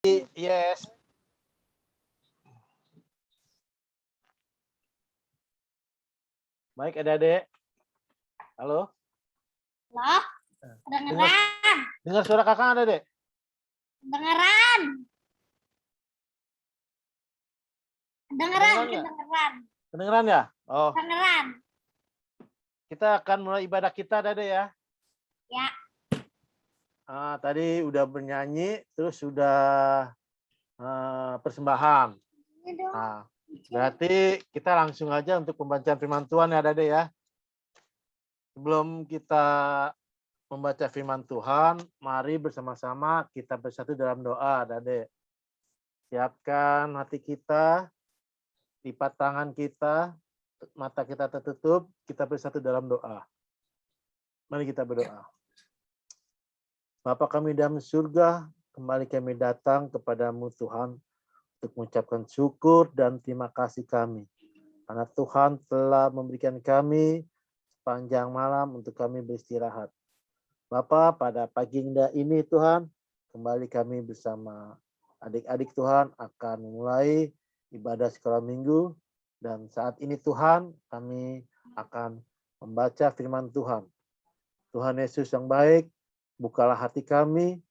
Yes. Baik, adik-adik. Halo. Loh, dengeran. Dengar suara kakak ada, Dek? Dengeran. Dengeran, Kedengeran nggak? kedengeran. Kedengeran ya? Oh, Dengeran. kita akan mulai ibadah kita, Dede ya. Ya. Tadi udah bernyanyi, terus sudah persembahan. Ini dong. Nah, berarti kita langsung aja untuk pembacaan firman Tuhan ya, Dede ya. Sebelum kita membaca firman Tuhan, mari bersama-sama kita bersatu dalam doa, Dede. Siapkan hati kita, lipat tangan kita, mata kita tertutup, kita bersatu dalam doa. Mari kita berdoa. Bapa kami dalam surga, kembali kami datang kepadamu Tuhan untuk mengucapkan syukur dan terima kasih kami. Karena Tuhan telah memberikan kami sepanjang malam untuk kami beristirahat. Bapa, pada pagi indah ini Tuhan, kembali kami bersama adik-adik Tuhan akan memulai ibadah sekolah minggu. Dan saat ini Tuhan, kami akan membaca firman Tuhan. Tuhan Yesus yang baik, bukalah hati kami,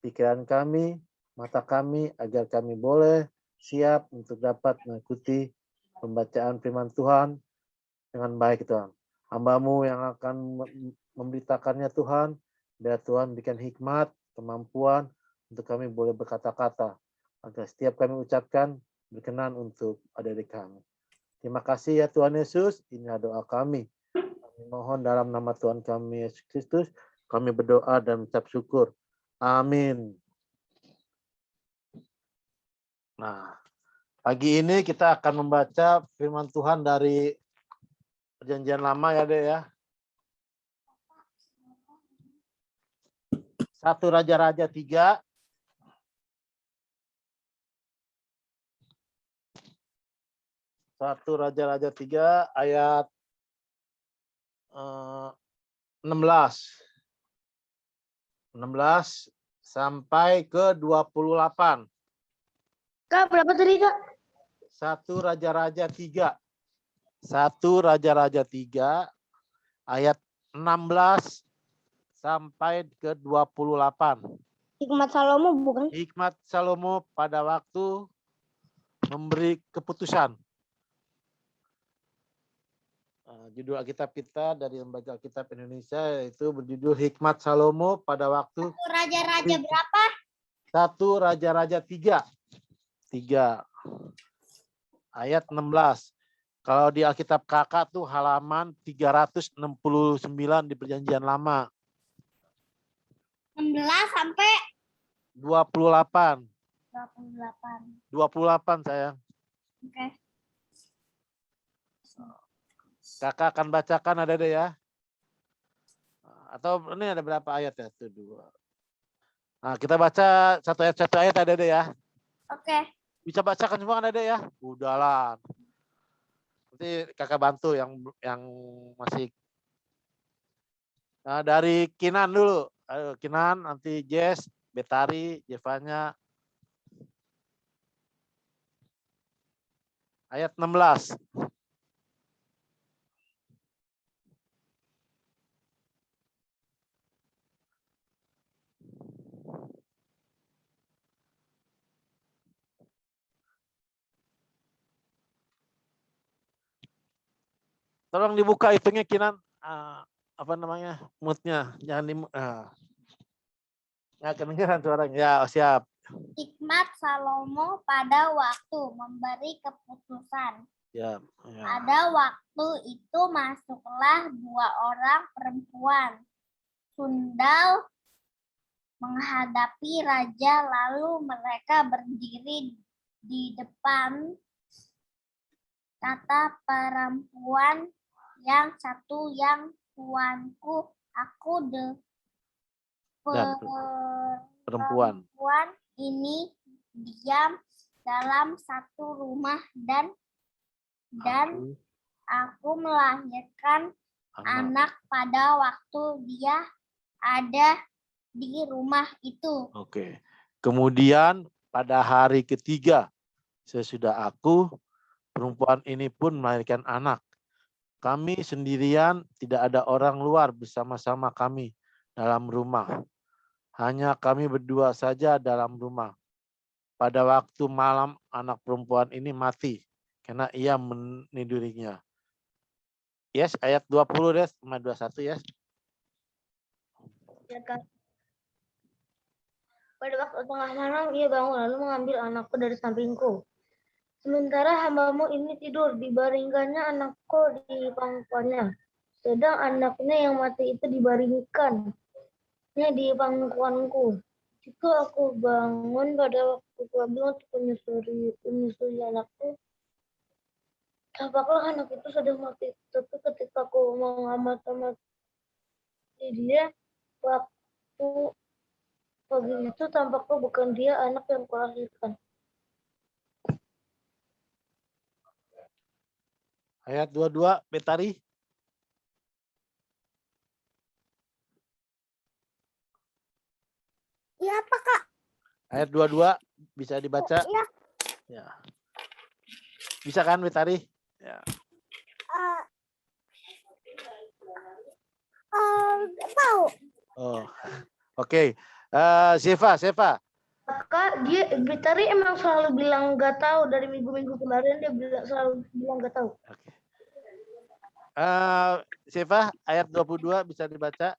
pikiran kami, mata kami, agar kami boleh siap untuk dapat mengikuti pembacaan firman Tuhan dengan baik Tuhan. Hamba-Mu yang akan memberitakannya Tuhan, biar Tuhan berikan hikmat, kemampuan untuk kami boleh berkata-kata, agar setiap kami ucapkan berkenan untuk adik-adik kami. Terima kasih ya Tuhan Yesus, inilah doa kami. Kami mohon dalam nama Tuhan kami Yesus Kristus, kami berdoa dan mengucap syukur. Amin. Nah, pagi ini kita akan membaca firman Tuhan dari Perjanjian Lama ya, Dek ya. 1 Raja-Raja 3. 1 Raja-Raja 3 ayat 16 sampai ke 28. Kak, berapa tadi, Kak? 1 Raja-Raja 3. 1 Raja-Raja 3 ayat 16 sampai ke 28. Hikmat Salomo bukan? Hikmat Salomo pada waktu memberi keputusan. Judul Alkitab kita dari Lembaga Alkitab Indonesia yaitu berjudul Hikmat Salomo pada waktu Raja-raja berapa? 1 Raja-Raja 3. 3 ayat 16. Kalau di Alkitab Kakak tuh halaman 369 di Perjanjian Lama. 16 sampai 28. 28. 28 sayang. Oke. Kakak akan bacakan ada deh ya. Atau ini ada berapa ayat ya? Itu 2. Nah, kita baca satu ayat ada deh ya. Oke. Bisa bacakan semua ada deh ya. Udahlah. Nanti kakak bantu yang masih. Nah, dari Kinan dulu. Ayo Kinan, nanti Jess, Betari, Jevanya. Ayat 16. Tolong dibuka hitungnya Kinan. Apa namanya? Moodnya. Jangan di ya kedengeran suaranya. Ya, siap. Hikmat Salomo pada waktu memberi keputusan. Ya. Pada waktu itu masuklah 2 orang perempuan sundal menghadapi raja, lalu mereka berdiri di depan. Kata perempuan yang satu, yang tuanku, aku perempuan ini diam dalam satu rumah dan aku melahirkan anak pada waktu dia ada di rumah itu. Oke. Kemudian pada hari ketiga sesudah aku, perempuan ini pun melahirkan anak. Kami sendirian, tidak ada orang luar bersama-sama kami dalam rumah. Hanya kami berdua saja dalam rumah. Pada waktu malam anak perempuan ini mati karena ia menidurinya. Yes, ayat 20 Des, sama 21 yes. Ya, Kak. Pada waktu tengah malam ia bangun lalu mengambil anakku dari sampingku. Sementara hambamu ini tidur, dibaringkannya anakku di pangkuannya. Sedang anaknya yang mati itu dibaringkannya di pangkuanku. Jika aku bangun pada waktu pagi untuk menyusui anakku, tampaklah anak itu sudah mati. Tapi ketika aku mengamati dia, waktu pagi itu tampaknya bukan dia anak yang kulahirkan. Ayat 22, Betari. Ya apa Kak? Ayat 22 bisa dibaca? Ya. Ya. Bisa kan Betari? Ya. Tahu. Oh. Oke. Seva. Kak, dia Bitari emang selalu bilang nggak tahu dari minggu-minggu kemarin dia selalu bilang nggak tahu. Oke. Seva, ayat 22 bisa dibaca?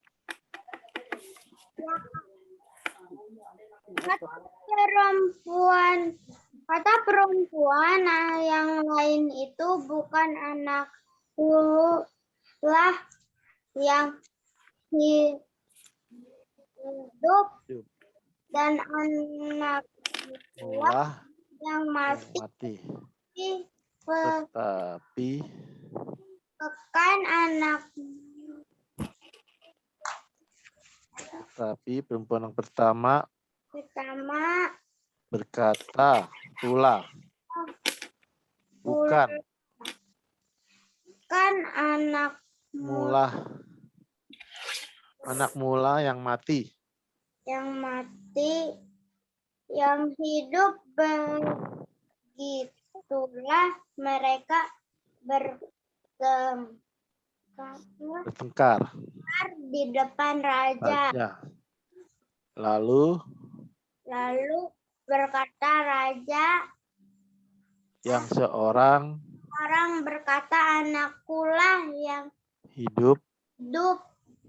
Kata perempuan yang lain itu bukan anakku lah yang hidup dan anak Mula yang mati. Tetapi perempuan yang pertama berkata pula, bukan anak mula yang mati. Yang hidup, begitulah mereka Bertengkar di depan raja. Lalu Berkata raja, yang seorang berkata, anakkulah yang hidup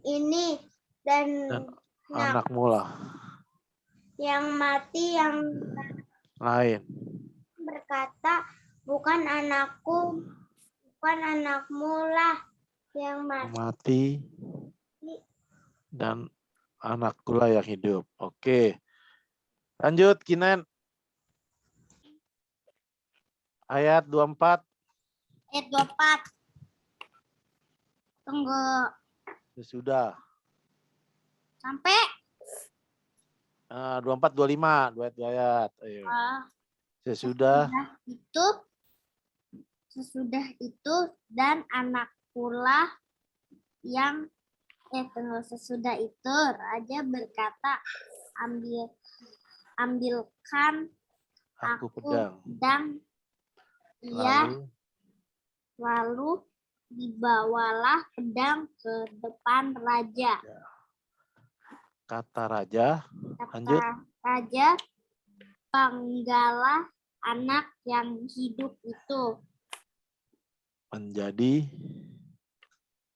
ini dan anak mula yang mati yang lain. Berkata, bukan anakmu lah yang Mati dan anakku lah yang hidup. Oke. Lanjut, Kinan. Ayat 24. Ayat 24. Tunggu Sesudah. sampai 24, 25. Dua ayat. Ayo. Sesudah itu dan anakkulah yang sesudah itu raja berkata, ambilkan aku pedang. Lalu dibawalah pedang ke depan raja. Kata raja, lanjut. Raja, penggalah anak yang hidup itu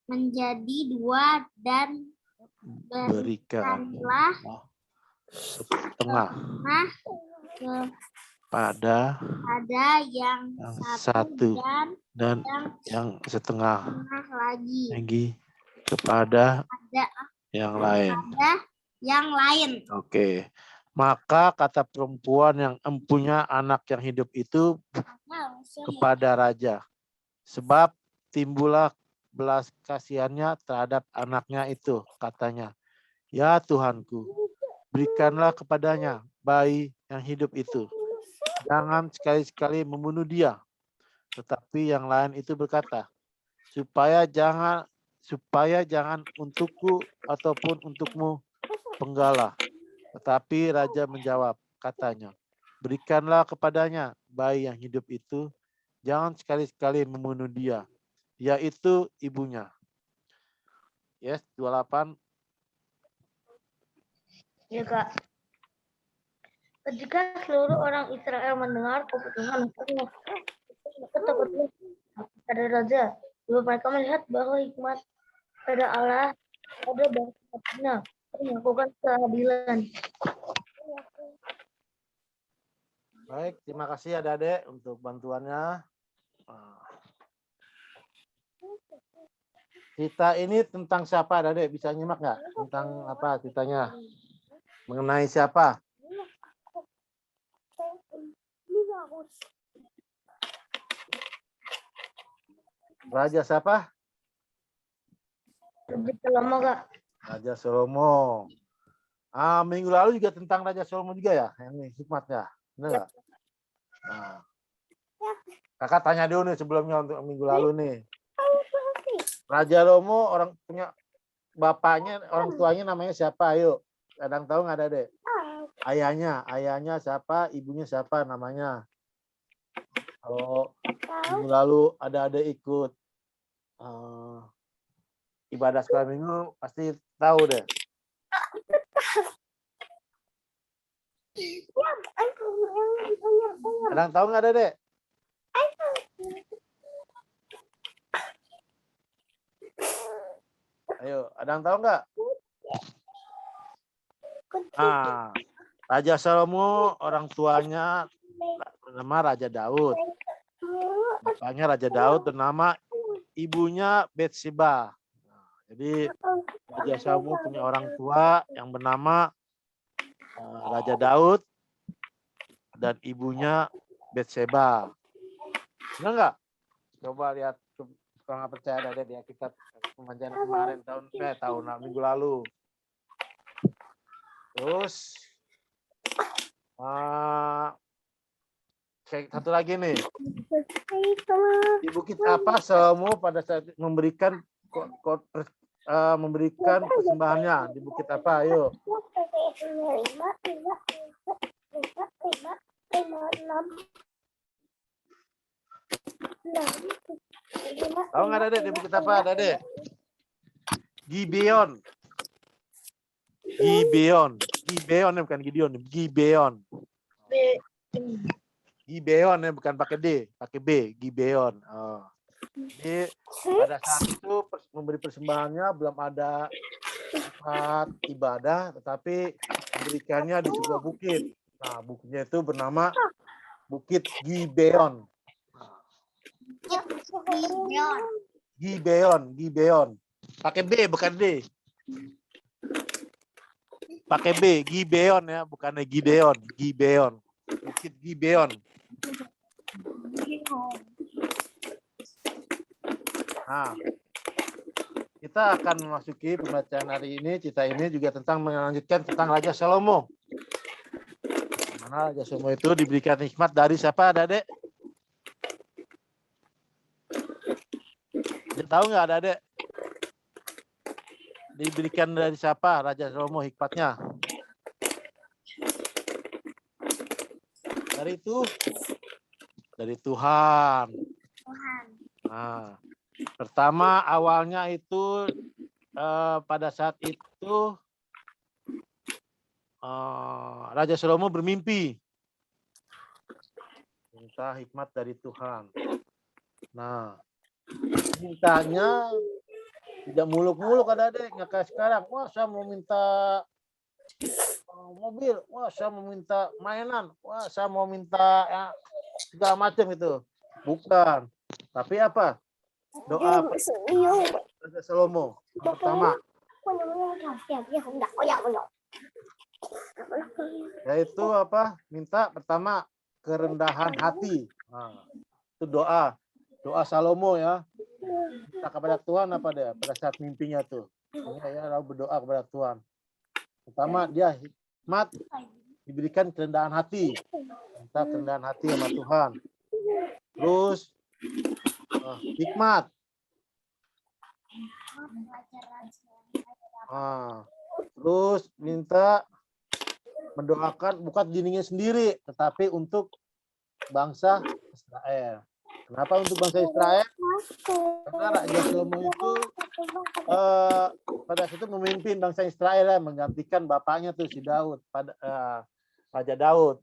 menjadi dua dan berikanlah setengah pada yang satu dan yang setengah lagi kepada yang lain. Oke. Maka kata perempuan yang empunya anak yang hidup itu kepada raja, sebab timbullah belas kasihannya terhadap anaknya itu, katanya, ya Tuhanku, berikanlah kepadanya bayi yang hidup itu. Jangan sekali-sekali membunuh dia. Tetapi yang lain itu berkata, supaya jangan untukku ataupun untukmu penggalah. Tetapi raja menjawab, katanya, berikanlah kepadanya bayi yang hidup itu. Jangan sekali-sekali membunuh dia. Dia itu ibunya. Yes, 28. Ya Kak. Ketika seluruh orang Israel mendengar keputusan mereka takutnya pada raja. Lalu mereka melihat bahwa hikmat pada Allah ada baiknya melakukan keadilan. Baik, terima kasih adik-adik untuk bantuannya. Cerita ini tentang siapa adik-adik? Bisa nyimak nggak? Tentang apa ceritanya? Mengenai siapa? Raja siapa? Lebih lama Kak. Raja Salomo. Minggu lalu juga tentang Raja Salomo juga ya? Yang ini hikmatnya. Benar nggak? Nah, kakak tanya dulu nih sebelumnya untuk minggu lalu nih. Raja Salomo orang punya bapaknya, orang tuanya namanya siapa? Ayo, kadang tahu nggak ada deh. Ayahnya siapa? Ibunya siapa namanya? Kalau minggu lalu ada ikut ibadah sekolah minggu pasti tahu deh. Kadang tahu nggak ada deh? Ayo, ada yang tahu nggak? Raja Salomo orang tuanya bernama Raja Daud. Bapaknya Raja Daud bernama ibunya Betseba. Jadi Raja Salomo punya orang tua yang bernama Raja Daud dan ibunya Betseba. Benar nggak? Coba lihat, kalau nggak percaya ada di Alkitab pembacaan kemarin tahun minggu lalu. Terus satu lagi nih. Di bukit apa Salomo pada saat memberikan persembahannya? Di bukit apa? Ayo. Tahu nggak ada di bukit apa? Ada deh. Gibeon ya, bukan Gideon. Gibeon ya, bukan pakai D, pakai B. Gibeon. Jadi pada saat itu memberi persembahannya belum ada tempat ibadah, tetapi memberikannya di sebuah bukit. Nah, bukitnya itu bernama Bukit Gibeon. Gibeon. Pakai B bukan D. Pakai B, Gibeon ya, bukan Gideon, Gibeon. Bukit Gibeon. Nah, kita akan memasuki pembacaan hari ini. Cerita ini juga tentang melanjutkan tentang Raja Salomo. Mana Raja Salomo itu diberikan hikmat dari siapa, Adek? Tahu nggak, Adek? Diberikan dari siapa Raja Salomo hikmatnya? Dari Tuhan. Nah, pertama awalnya itu pada saat itu Raja Salomo bermimpi. Minta hikmat dari Tuhan. Nah, mintanya tidak muluk-muluk Adek, nggak kayak sekarang. Wah, saya mau minta mobil. Wah, saya mau minta mainan. Wah, saya mau minta ya, segala macam itu. Bukan. Tapi apa? Doa Raja Salomo. Pertama. Yaitu apa? Minta pertama kerendahan hati. Nah, itu doa Salomo ya. Minta kepada Tuhan apa dia pada saat mimpinya tuh. Ya, lalu berdoa kepada Tuhan. Pertama dia hikmat, diberikan kerendahan hati. Minta kerendahan hati sama Tuhan. Terus hikmat. Terus minta mendoakan bukan dirinya sendiri, tetapi untuk bangsa Israel. Kenapa untuk bangsa Israel? Karena Raja Salomo itu pada saat itu memimpin bangsa Israel ya, menggantikan bapaknya tuh si Daud pada Raja Daud.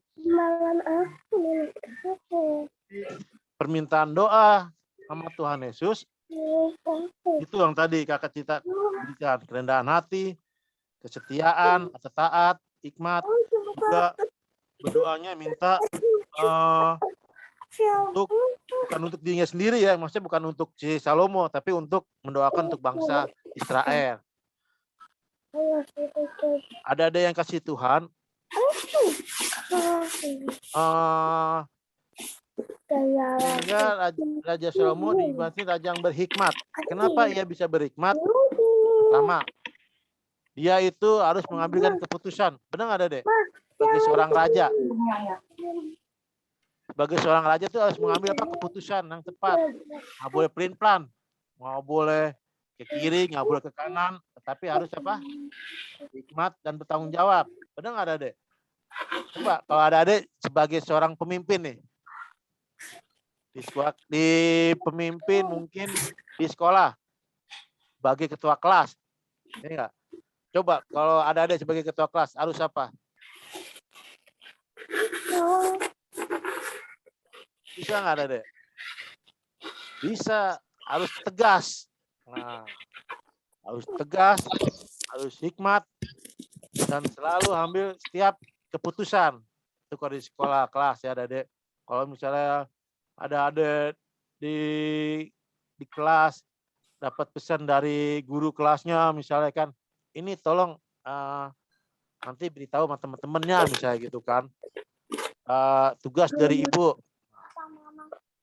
Permintaan doa sama Tuhan Yesus itu yang tadi kakak cerita berikan, kerendahan hati, kesetiaan, taat, hikmat, juga berdoanya minta untuk bukan untuk dirinya sendiri ya, maksudnya bukan untuk si Salomo, tapi untuk mendoakan untuk bangsa Israel. Ada yang kasih Tuhan sehingga Raja Salomo diibaratkan raja yang berhikmat. Kenapa ia bisa berhikmat? Pertama, dia itu harus mengambilkan keputusan. Benar nggak, Dek? Sebagai seorang raja. Sebagai seorang raja itu harus mengambil keputusan yang tepat. Nggak boleh pelin-pelan, nggak boleh ke kiri, nggak boleh ke kanan, tetapi harus apa? Hikmat dan bertanggung jawab. Benar nggak, Dek? Coba kalau ada Dek sebagai seorang pemimpin nih, di pemimpin mungkin di sekolah sebagai ketua kelas, ini enggak? Coba kalau ada Dek sebagai ketua kelas harus apa? Bisa nggak ada Dek? Bisa, harus tegas. Nah, harus tegas, harus hikmat, dan selalu ambil setiap keputusan. Itu kalau di sekolah kelas ya ada Dek. Kalau misalnya ada di kelas dapat pesan dari guru kelasnya misalnya kan, ini tolong nanti beritahu sama teman-temannya misalnya gitu kan, tugas dari ibu.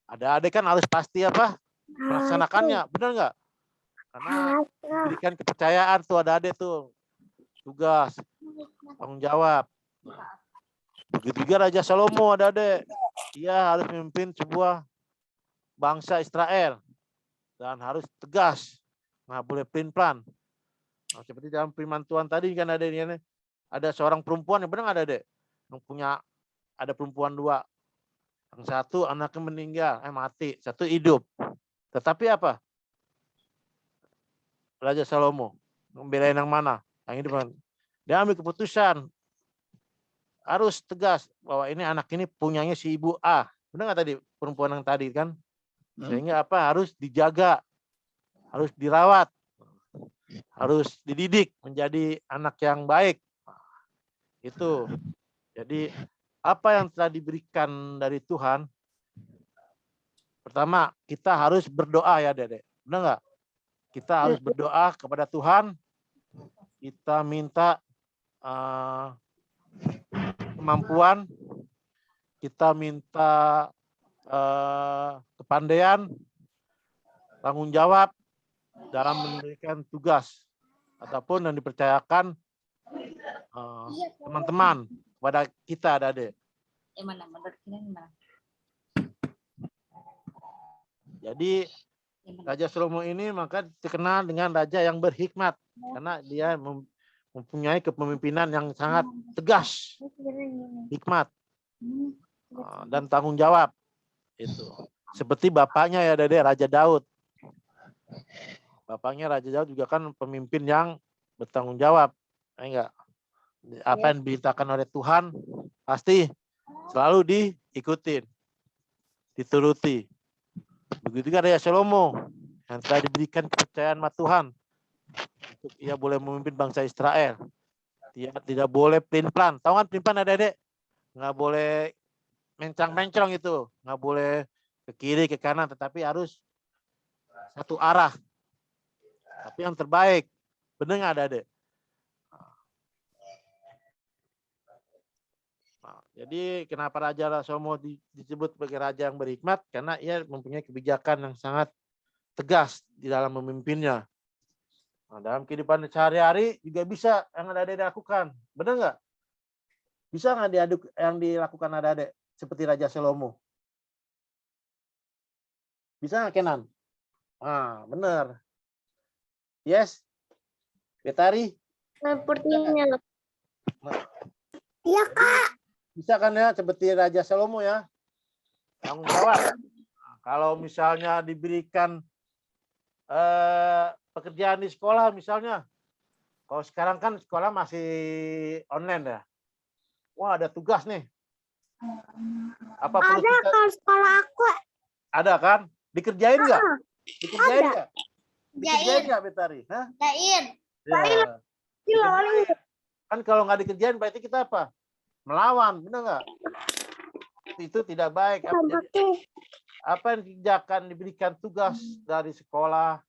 Ada adik kan harus pasti apa melaksanakannya, benar nggak? Karena diberikan kepercayaan tuh ada adik tuh tugas tanggung jawab. Begitu juga Raja Salomo ada adik, dia harus memimpin sebuah bangsa Israel dan harus tegas, nggak boleh pelin-pelan. Nah, seperti dalam firman Tuhan tadi kan ada seorang perempuan yang benar ada deh, yang punya ada perempuan dua, yang satu anaknya meninggal, mati, satu hidup. Tetapi apa? Raja Salomo membelain yang mana? Yang hidup. Dia ambil keputusan harus tegas bahwa ini anak ini punyanya si ibu A. Benar nggak tadi perempuan yang tadi kan? Sehingga apa? Harus dijaga, harus dirawat, harus dididik menjadi anak yang baik. Itu. Jadi apa yang telah diberikan dari Tuhan, pertama kita harus berdoa ya Dedek. Benar nggak? Kita harus berdoa kepada Tuhan. Kita minta kemampuan, kita minta kepandaian, tanggung jawab dalam memberikan tugas ataupun yang dipercayakan teman-teman kepada kita, Dade. Jadi Raja Salomo ini maka dikenal dengan raja yang berhikmat karena dia mempunyai kepemimpinan yang sangat tegas, hikmat, dan tanggung jawab. Itu seperti bapaknya ya Dede, Raja Daud. Bapaknya Raja Daud juga kan pemimpin yang bertanggung jawab. Enggak. Apa yang diberitakan oleh Tuhan pasti selalu diikutin, dituruti. Begitu juga Raja Salomo yang telah diberikan kepercayaan sama Tuhan untuk ia boleh memimpin bangsa Israel. Dia tidak boleh pelin-pelan. Tahu kan pelin-pelan ada Dek? Nggak boleh mencang-mencong itu, nggak boleh ke kiri ke kanan, tetapi harus satu arah. Tapi yang terbaik, benar nggak ada Dek? Nah, jadi kenapa Raja Salomo disebut sebagai raja yang berhikmat? Karena ia mempunyai kebijakan yang sangat tegas di dalam memimpinnya. Nah, dalam kehidupan sehari-hari juga bisa yang ada dilakukan, benar nggak? Bisa nggak yang dilakukan ada seperti Raja Salomo? Bisa nggak Kenan? Ah, benar. Yes, Betari. Sepertinya. Iya, Kak. Bisa kan ya, seperti Raja Salomo ya. Tanggung jawab. Nah, kalau misalnya diberikan pekerjaan di sekolah misalnya. Kalau sekarang kan sekolah masih online ya. Wah, ada tugas nih. Apa perlu Ada kita? Kak sekolah aku. Ada kan? Dikerjain nggak? Dikerjain Ada. nggak? Dikerjain Jain, nggak, Betari? Hah? jain. Ya. Dikerjain. Kan kalau nggak dikerjain berarti kita apa? Melawan, benar nggak? Itu tidak baik. Jadi, apa yang dikerjakan, diberikan tugas dari sekolah,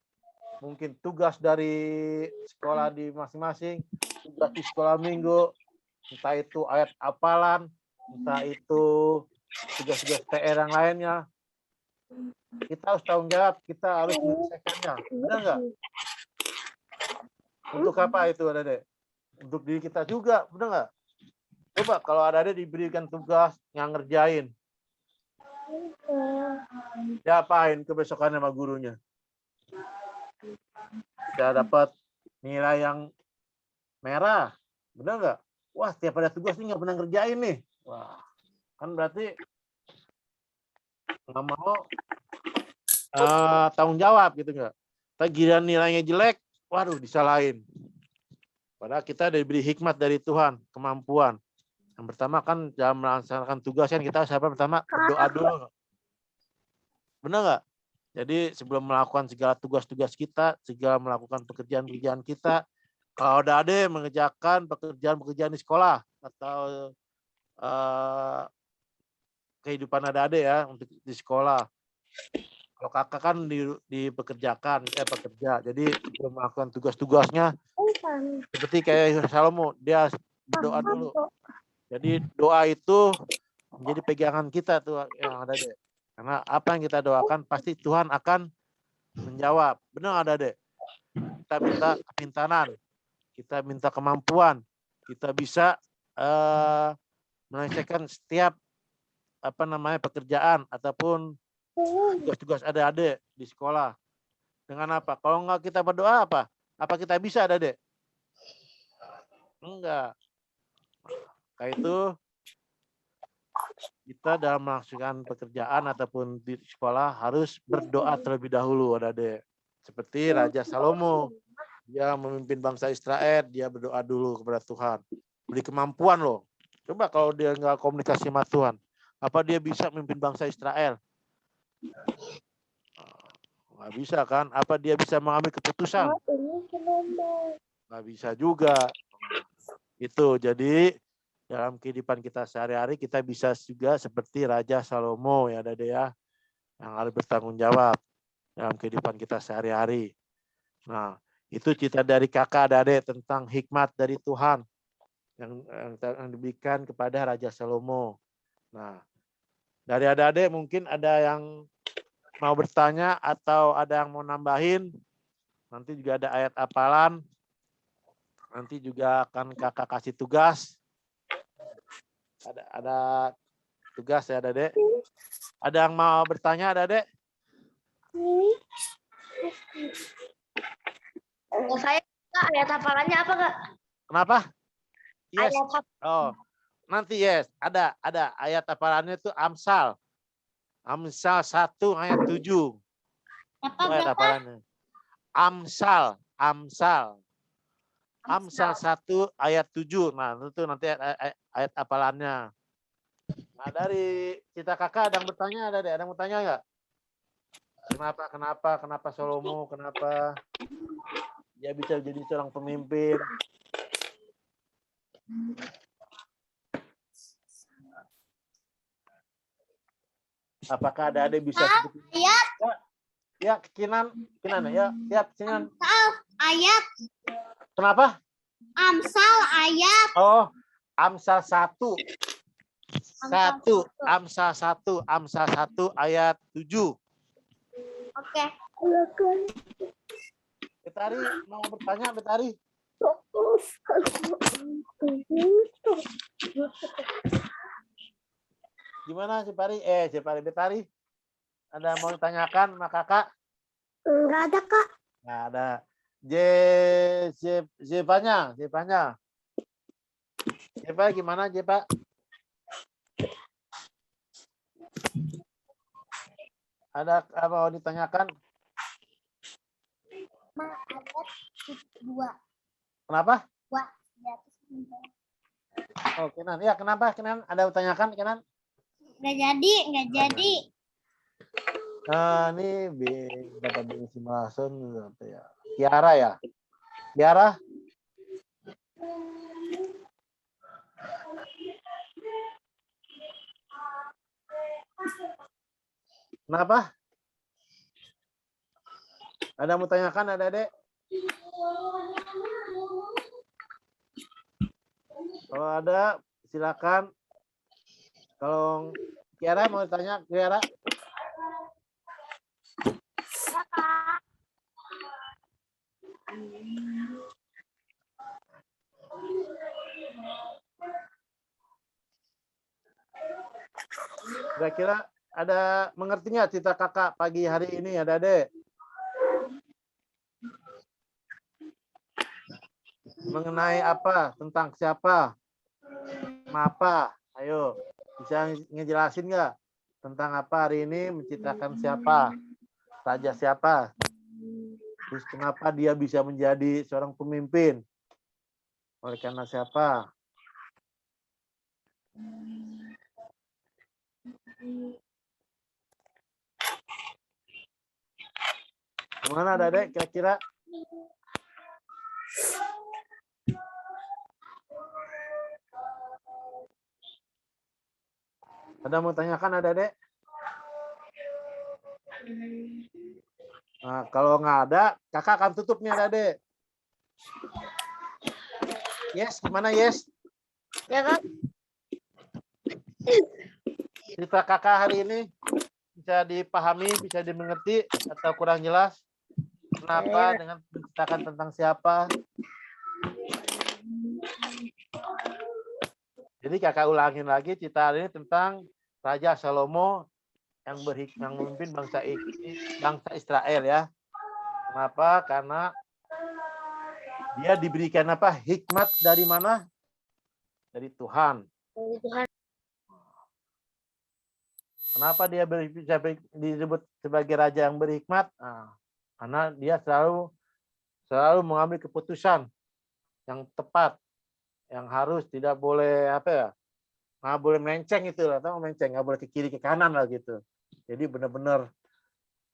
mungkin tugas dari sekolah di masing-masing, tugas di sekolah minggu, entah itu ayat hafalan, entah itu tugas-tugas PR yang lainnya, kita harus tanggung jawab, kita harus menyelesaikannya. Benar nggak? Untuk apa itu, Adek? Untuk diri kita juga, benar nggak? Coba kalau Adek diberikan tugas yang ngerjain, dia apain kebesokannya sama gurunya? Bisa dapat nilai yang merah, benar nggak? Wah, setiap ada tugas nih nggak pernah ngerjain nih. Wah, kan berarti nggak mau tanggung jawab gitu nggak? Tapi giliran nilainya jelek, waduh disalahin. Padahal kita diberi hikmat dari Tuhan, kemampuan. Yang pertama kan dalam melaksanakan tugas kan kita pertama berdoa dulu. Benar nggak? Jadi sebelum melakukan segala tugas-tugas kita, segala melakukan pekerjaan-pekerjaan kita, kalau ada mengerjakan pekerjaan-pekerjaan di sekolah atau kehidupan ada ya untuk di sekolah. Kalau kakak kan dipekerjakan, pekerja. Jadi sebelum melakukan tugas-tugasnya, seperti kayak Salomo, dia berdoa dulu. Jadi doa itu menjadi pegangan kita tuh yang ada deh. Karena apa yang kita doakan pasti Tuhan akan menjawab. Benar ada deh. Kita minta kepintaran, kita minta kemampuan, kita bisa menyelesaikan setiap pekerjaan ataupun tugas-tugas adik-adik di sekolah. Dengan apa? Kalau enggak kita berdoa apa? Apa kita bisa adik-adik? Enggak. Kayak itu kita dalam melaksanakan pekerjaan ataupun di sekolah harus berdoa terlebih dahulu adik-adik. Seperti Raja Salomo. Dia memimpin bangsa Israel, dia berdoa dulu kepada Tuhan. Beri kemampuan loh. Coba kalau dia enggak komunikasi sama Tuhan, apa dia bisa memimpin bangsa Israel? Nggak bisa kan? Apa dia bisa mengambil keputusan? Nggak bisa juga. Itu jadi dalam kehidupan kita sehari-hari kita bisa juga seperti Raja Salomo ya Dede ya, yang harus bertanggung jawab dalam kehidupan kita sehari-hari. Nah, itu cita dari kakak Dede tentang hikmat dari Tuhan yang diberikan kepada Raja Salomo. Nah, dari adik-adik mungkin ada yang mau bertanya atau ada yang mau nambahin, nanti juga ada ayat hafalan, nanti juga akan kakak kasih tugas. Ada tugas ya, Dek. Ada yang mau bertanya, Dek? Oh, saya ayat hafalannya apa, Kak? Kenapa? Yes. Ayat Oh, nanti yes, ada ayat hafalannya itu Amsal. Amsal 1 ayat 7. Apa Ayat berapa? hafalannya. Amsal 1 ayat 7. Nah, itu nanti ayat hafalannya. Nah, dari kita kakak ada yang bertanya, ada yang mau tanya nggak? Kenapa Salomo, kenapa dia bisa jadi seorang pemimpin? Apakah ada bisa seperti Ayat. Ya, Kinan ya, siap Kinan. Ayat. Kenapa? Amsal ayat. Oh, Amsal 1. Amsal 1 ayat 7. Oke. Betari mau bertanya, Betari? Gimana si Pari? Betari? Ada mau ditanyakan sama kakak? Enggak ada, Kak. Nggak ada. Zevanya. Jepa gimana Jepa? Ada apa mau ditanyakan? Ma, ada dua. Kenapa? Dua. Di atas meja. Oh, Kenan. Ya, kenapa Kenan? Ada tanyakan Kenan? Nggak jadi, nggak jadi. Nah, ini Bapak Bini Simulasun apa ya? Kiara ya? Kiara? Kenapa? Ada mau tanyakan, ada Dek? Kalau ada, silakan. Kalau Kiara mau tanya, Kiara? Kira-kira ada mengerti nggak cerita kakak pagi hari ini, ada Dek? Mengenai apa? Tentang siapa? Apa? Ayo, bisa ngejelasin nggak? Tentang apa hari ini, menciptakan siapa? Raja siapa? Terus kenapa dia bisa menjadi seorang pemimpin? Oleh karena siapa? Gimana ada Dek kira-kira? Ada mau tanyakan ada Dek? Nah, kalau nggak ada, kakak akan tutup nih ada Dek. Yes, gimana Yes? Ya Kak. Cerita kakak hari ini bisa dipahami, bisa dimengerti atau kurang jelas? Kenapa dengan menceritakan tentang siapa? Jadi kakak ulangin lagi cerita hari ini tentang Raja Salomo yang memimpin bangsa Israel ya. Kenapa? Karena dia diberikan apa? Hikmat dari mana? Dari Tuhan. Dari Tuhan. Kenapa dia bisa disebut sebagai raja yang berhikmat? Nah, karena dia selalu mengambil keputusan yang tepat, yang harus tidak boleh apa ya, nggak boleh melenceng itu lah, atau melenceng nggak boleh ke kiri ke kanan lah gitu. Jadi benar-benar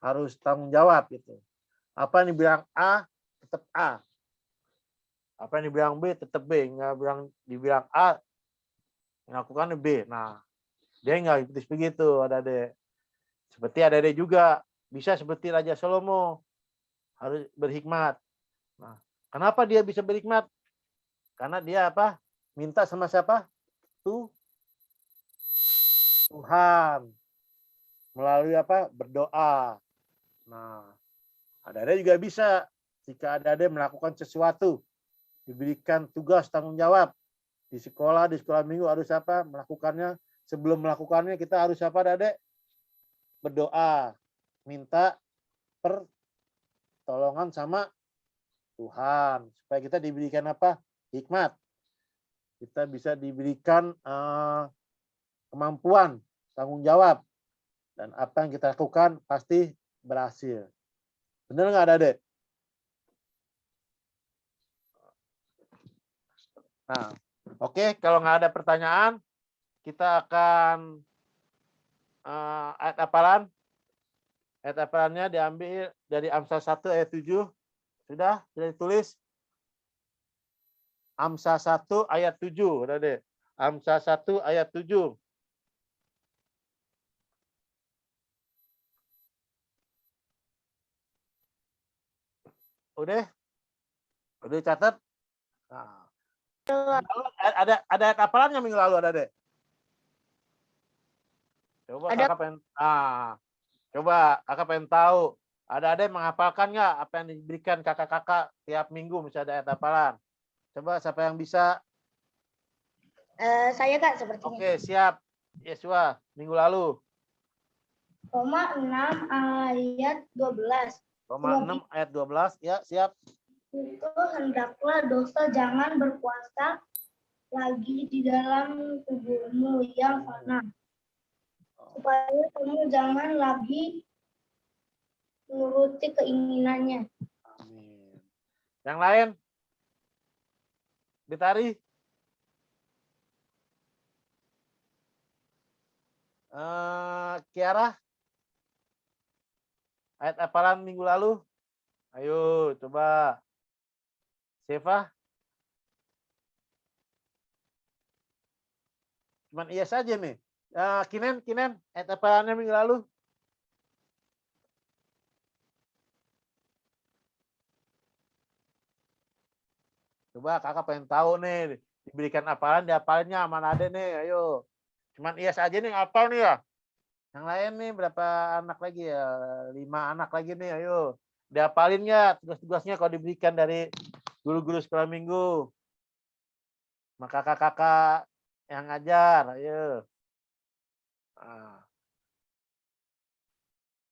harus tanggung jawab gitu. Apa yang dibilang A tetap A, apa yang dibilang B tetap B, nggak dibilang A melakukan B. Nah, dia nggak begitu ada deh. Seperti ada deh juga bisa seperti Raja Salomo harus berhikmat. Nah, kenapa dia bisa berhikmat? Karena dia apa? Minta sama siapa? Tuhan. Melalui apa? Berdoa. Nah, ada juga bisa jika ada melakukan sesuatu, diberikan tugas tanggung jawab di sekolah minggu harus apa? Melakukannya. Sebelum melakukannya kita harus apa, Dek? Berdoa, minta pertolongan sama Tuhan supaya kita diberikan apa? Hikmat. Kita bisa diberikan kemampuan, tanggung jawab, dan apa yang kita lakukan pasti berhasil. Benar nggak ada, Dek? Nah, oke, kalau nggak ada pertanyaan, kita akan ayat hafalan. Ayat hafalannya diambil dari Amsal 1 ayat 7. Sudah ditulis? Amsal 1 ayat 7. Udah deh. Amsal 1 ayat 7. Udah? Udah catat? Nah. Ada ayat hafalannya minggu lalu ada deh. Coba Ada. kakak pengen coba kakak pengen tahu. Ada yang menghafalkan nggak apa yang diberikan kakak-kakak tiap minggu misalnya ada ayat hafalan? Coba siapa yang bisa? Saya Kak sepertinya. Oke, siap. Yesua, minggu lalu. Roma 6 ayat 12. Roma 6 ayat 12. Ya, siap. Itu hendaklah dosa jangan berkuasa lagi di dalam tubuhmu yang fana. Supaya kamu jangan lagi menuruti keinginannya. Amin. Yang lain? Ditari? Kiara? Ayat hafalan minggu lalu? Ayo, coba. Seva? Cuman iya saja nih. Kinen, ayat hafalannya minggu lalu? Coba kakak pengen tahu nih. Diberikan hafalan, dihafalinnya mana ada nih, ayo. Cuman iya saja nih, hafal nih ya. Yang lain nih berapa anak lagi ya? 5 anak lagi nih, ayo. Dihafalin ya tugas-tugasnya kalau diberikan dari guru-guru sekolah minggu. Maka kakak-kakak yang ngajar, ayo.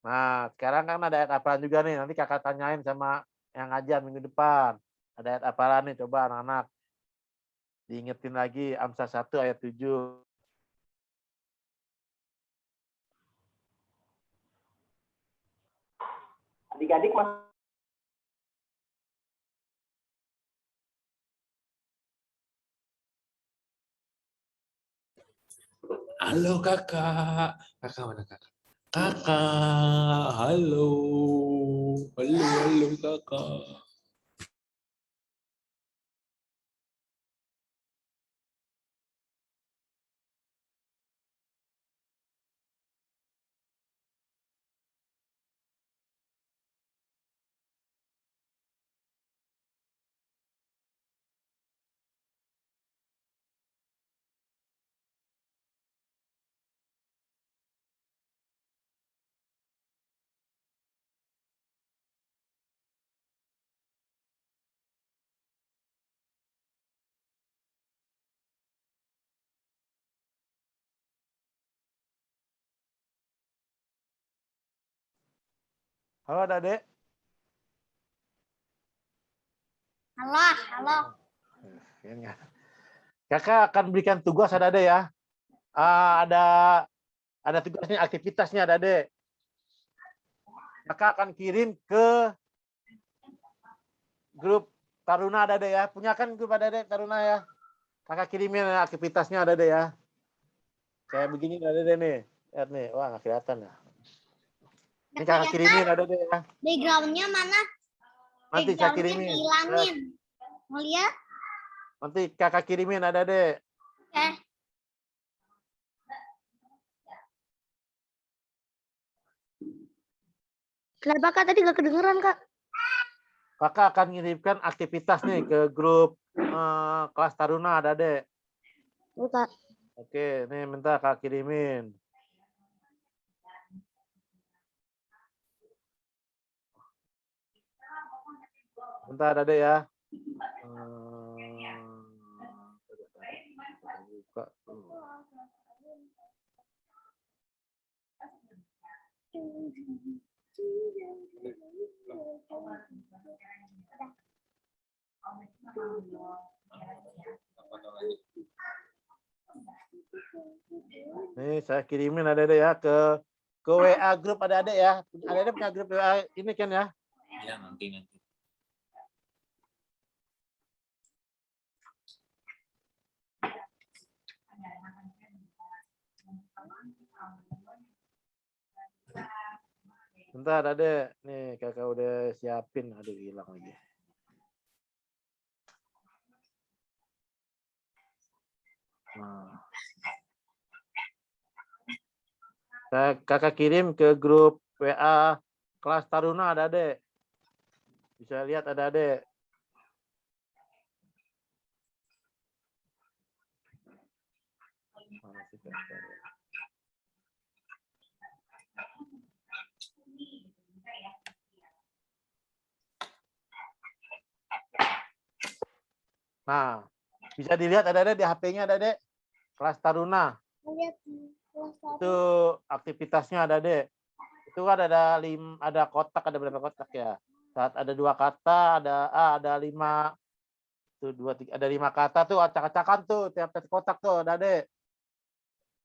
Nah, sekarang kan ada ayat hafalan juga nih. Nanti kakak tanyain sama yang ngajar minggu depan. Ada ayat hafalan nih, coba anak-anak. Diingetin lagi Amsal 1 ayat 7. Adik-adik Halo kakak, kakak mana kakak? Kakak, halo, halo kakak. Halo, Dek. Halo. Kakak akan berikan tugas ada ya. Ada tugasnya, aktivitasnya ada deh. Kakak akan kirim ke grup Taruna ada deh ya. Punya kan grup ada deh Taruna ya. Kakak kirimin aktivitasnya ada deh ya. Kayak begini ada deh nih. Lihat nih, wah nggak kelihatan ya. Ini kakak kirimin ada deh ya. Backgroundnya mana? Nanti saya kirimin. Dihilangin. Mau lihat? Nanti kakak kirimin ada deh. Kenapa kak tadi gak kedengeran kak? Kakak akan ngirimkan aktivitas nih ke grup kelas Taruna ada deh. Kak. Oke, nih minta kakak kirimin. Bentar ada ya. Buka. Nih saya kirimin ada deh ya ke WA grup ada ya. Ada punya grup WA ini kan ya. Ya nanti. Bentar ada nih kakak udah siapin, aduh hilang lagi. Nah. Kakak kirim ke grup WA kelas Taruna ada deh. Bisa lihat ada deh. Nah, bisa dilihat ada di HP-nya ada deh. Kelas Taruna. Lihat. Itu aktivitasnya ada deh. Itu kan ada kotak, ada berapa kotak ya? Saat ada 2 kata, ada 5 1, 2, 3. Ada 5 kata tuh, acak-acakan tuh, tiap kotak tuh, Adik.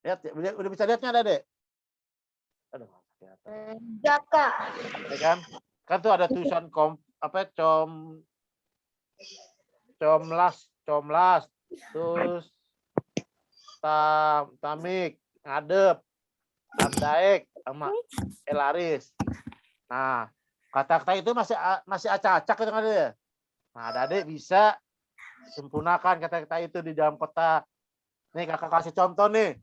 Lihat, udah bisa lihatnya, Adik? Aduh, kelihatan. Enggak, Kak. Ya kan? Kan tuh ada tulisan comlas, terus tamik, ngadep, lamdaek, sama elaris. Nah, kata-kata itu masih acak-acak kan Adik? Nah, Adik bisa sempurnakan kata-kata itu di dalam kotak. Nih kakak kasih contoh nih.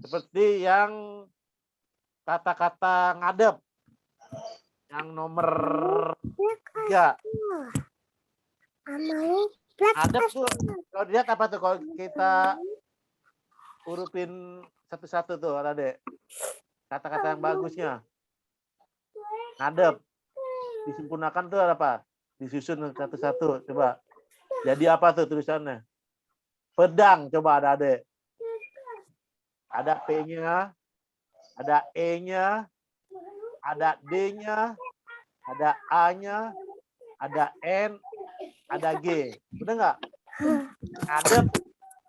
Seperti yang kata-kata ngadep. Yang nomor 3. Ngadep tuh, kalau dilihat apa tuh kalau kita hurufin satu-satu tuh, Adik. Kata-kata yang bagusnya. Ngadep. Disempurnakan tuh apa? Disusun satu-satu. Coba. Jadi apa tuh tulisannya? Pedang. Coba ada Adik. Ada P-nya. Ada E-nya. Ada D-nya. Ada A-nya. Ada N. Ada G. Udah nggak? Ngadep.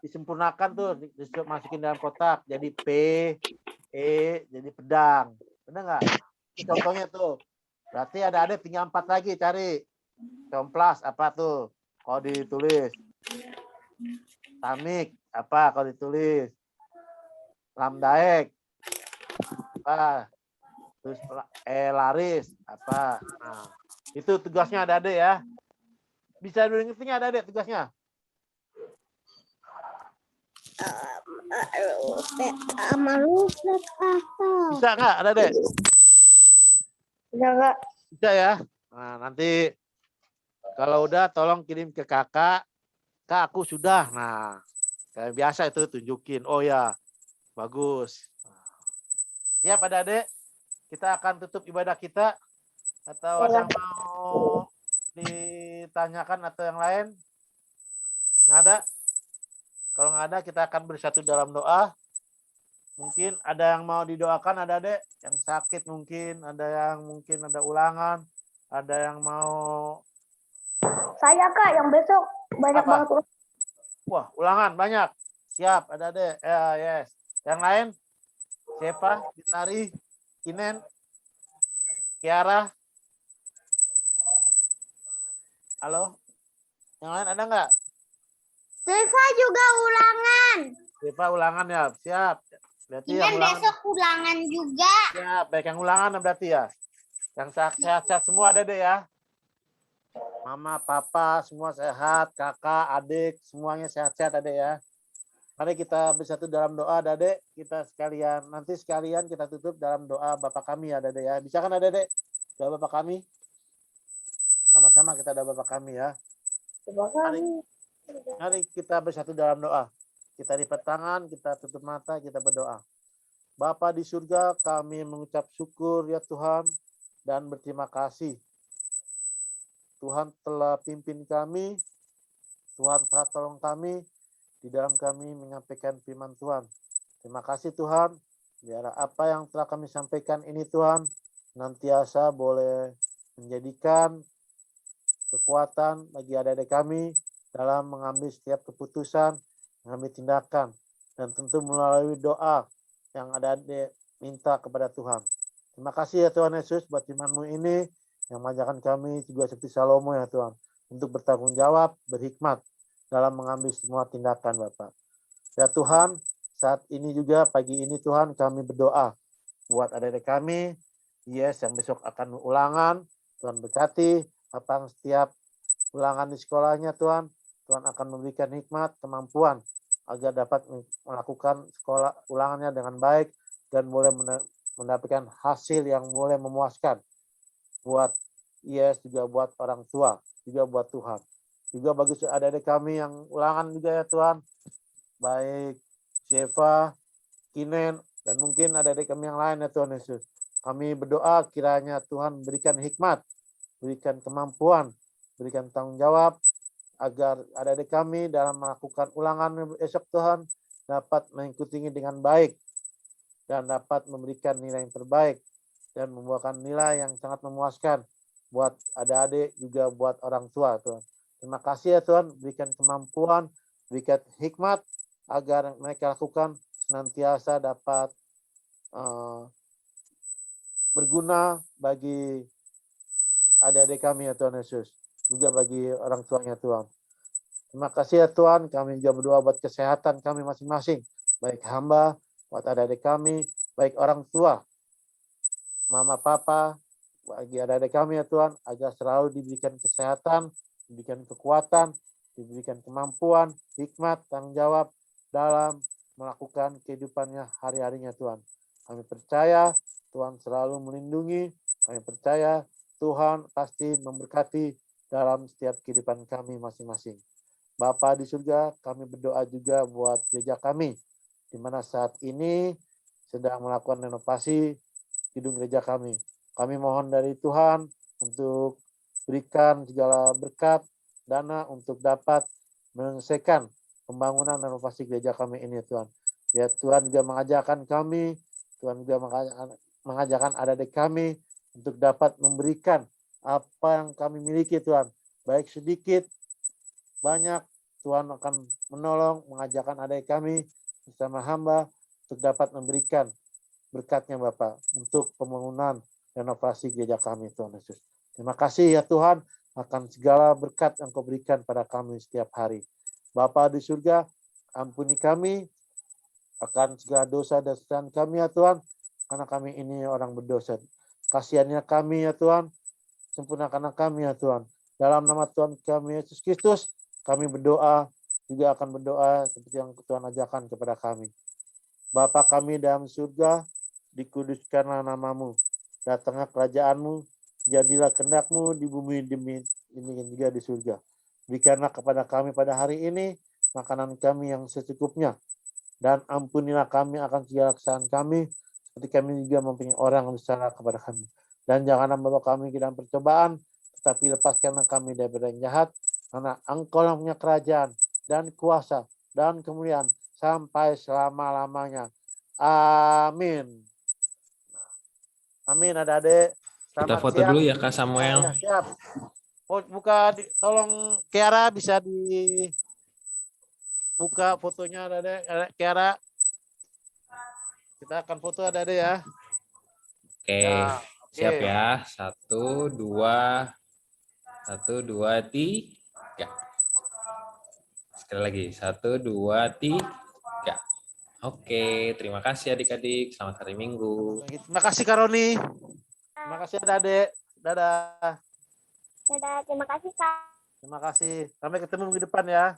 Disempurnakan tuh. Masukin dalam kotak. Jadi P, E, jadi pedang. Benar nggak? Contohnya tuh. Berarti ada tinggal 4 lagi cari. Complas apa tuh? Kalau ditulis. Tamik apa kalau ditulis? Lamdaek apa? Terus laris apa? Nah, itu tugasnya ada ya. Bisa ngertinya ada tugasnya? Bisa nggak ada Enggak, Kak. Bisa ya. Nah, nanti kalau udah tolong kirim ke kakak. Kak, aku sudah. Nah, kayak biasa itu tunjukin. Oh ya, bagus. Siap Adik? Kita akan tutup ibadah kita. Atau ada yang mau ditanyakan atau yang lain? Nggak ada? Kalau nggak ada, kita akan bersatu dalam doa. Mungkin ada yang mau didoakan, ada Dek? Yang sakit mungkin, ada yang mungkin ada ulangan, ada yang mau... Saya, Kak, yang besok banyak Apa? banget. Wah, ulangan banyak. Siap, ada Dek. Yes. Yang lain? Siapa? Gitari, Kinen, Kiara. Halo? Yang lain ada nggak? Deva juga ulangan. Siapa ulangan ya? Siap. Berarti Ini yang ulangan. besok ulangan juga. Siap, baik yang ulangan berarti ya. Yang sehat-sehat semua ada deh ya. Mama, papa, semua sehat, kakak, adik, semuanya sehat-sehat ada ya. Mari kita bersatu dalam doa, Dek. Kita sekalian, nanti sekalian kita tutup dalam doa Bapa kami ya, Dek ya. Bisa kan, Dek? Doa Bapa kami. Sama-sama kita doa Bapa kami ya. Mari kita bersatu dalam doa. Kita lipat tangan, kita tutup mata, kita berdoa. Bapa di surga, kami mengucap syukur ya Tuhan dan berterima kasih. Tuhan telah pimpin kami, Tuhan telah tolong kami di dalam kami menyampaikan firman Tuhan. Terima kasih Tuhan, biar apa yang telah kami sampaikan ini Tuhan, nantiasa boleh menjadikan kekuatan bagi adik-adik kami dalam mengambil setiap keputusan, mengambil tindakan, dan tentu melalui doa yang ada minta kepada Tuhan. Terima kasih ya Tuhan Yesus buat firman-Mu ini yang mengajarkan kami juga seperti Salomo ya Tuhan, untuk bertanggung jawab, berhikmat dalam mengambil semua tindakan Bapak. Ya Tuhan, saat ini juga pagi ini Tuhan kami berdoa buat adik-adik kami, yes yang besok akan ulangan, Tuhan berkati, apa setiap ulangan di sekolahnya Tuhan, Tuhan akan memberikan hikmat, kemampuan agar dapat melakukan sekolah ulangannya dengan baik dan boleh mendapatkan hasil yang boleh memuaskan buat yes juga buat orang tua, juga buat Tuhan. Juga bagi adik-adik kami yang ulangan juga ya Tuhan, baik Jeva, Kinen, dan mungkin adik-adik kami yang lain ya Tuhan Yesus. Kami berdoa kiranya Tuhan berikan hikmat, berikan kemampuan, berikan tanggung jawab, agar adik-adik kami dalam melakukan ulangan esok Tuhan dapat mengikutinya dengan baik dan dapat memberikan nilai yang terbaik dan membuahkan nilai yang sangat memuaskan buat adik-adik juga buat orang tua Tuhan. Terima kasih ya Tuhan, berikan kemampuan, berikan hikmat agar mereka lakukan senantiasa dapat berguna bagi adik-adik kami ya Tuhan Yesus, juga bagi orang tuanya Tuhan. Terima kasih ya Tuhan, kami juga berdoa buat kesehatan kami masing-masing, baik hamba, buat adik-adik kami, baik orang tua, mama, papa, bagi adik-adik kami ya Tuhan, agar selalu diberikan kesehatan, diberikan kekuatan, diberikan kemampuan, hikmat, tanggung jawab dalam melakukan kehidupannya hari-harinya Tuhan. Kami percaya Tuhan selalu melindungi, kami percaya Tuhan pasti memberkati dalam setiap kehidupan kami masing-masing. Bapa di surga, kami berdoa juga buat gereja kami, di mana saat ini sedang melakukan renovasi gedung gereja kami. Kami mohon dari Tuhan untuk berikan segala berkat, dana untuk dapat menyelesaikan pembangunan renovasi gereja kami ini Tuhan. Biar Tuhan juga mengajarkan kami, Tuhan juga mengajarkan adik-adik kami untuk dapat memberikan apa yang kami miliki Tuhan. Baik sedikit, banyak, Tuhan akan menolong, mengajarkan adik kami bersama hamba untuk dapat memberikan berkatnya Bapak untuk pembangunan renovasi gereja kami Tuhan Yesus. Terima kasih ya Tuhan akan segala berkat yang Kau berikan pada kami setiap hari. Bapa di surga, ampuni kami akan segala dosa dan kesalahan kami ya Tuhan, karena kami ini orang berdosa. Kasihannya kami ya Tuhan, sempurnakanlah kami ya Tuhan. Dalam nama Tuhan kami Yesus Kristus, kami berdoa, juga akan berdoa seperti yang Tuhan ajarkan kepada kami. Bapa kami dalam surga, dikuduskanlah namamu. Datanglah kerajaanmu, jadilah kehendak-Mu di bumi demikian juga di surga. Berikanlah kepada kami pada hari ini makanan kami yang secukupnya. Dan ampunilah kami akan segala kesalahan kami, seperti kami juga mempunyai orang yang bersalah kepada kami. Dan janganlah membawa kami ke dalam percobaan, tetapi lepaskanlah kami daripada yang jahat, karena Engkau yang punya kerajaan dan kuasa dan kemuliaan sampai selama-lamanya. Amin. Amin adik-adik. Kita Selamat foto siang. dulu ya Kak Samuel. Ya, siap. Oh, tolong Kiara bisa dibuka fotonya adik-adik. Kiara. Kita akan foto adik-adik ya. Oke, Ya, siap oke. ya. 1, 2, 3. Sekali lagi, 1, 2, 3. Oke, terima kasih adik-adik. Selamat hari Minggu. Terima kasih Karoni. Terima kasih adik-adik. Dadah. Dadah, terima kasih Kak. Terima kasih. Sampai ketemu minggu depan ya.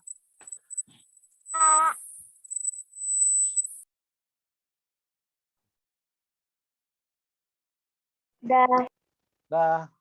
Dah. Dah.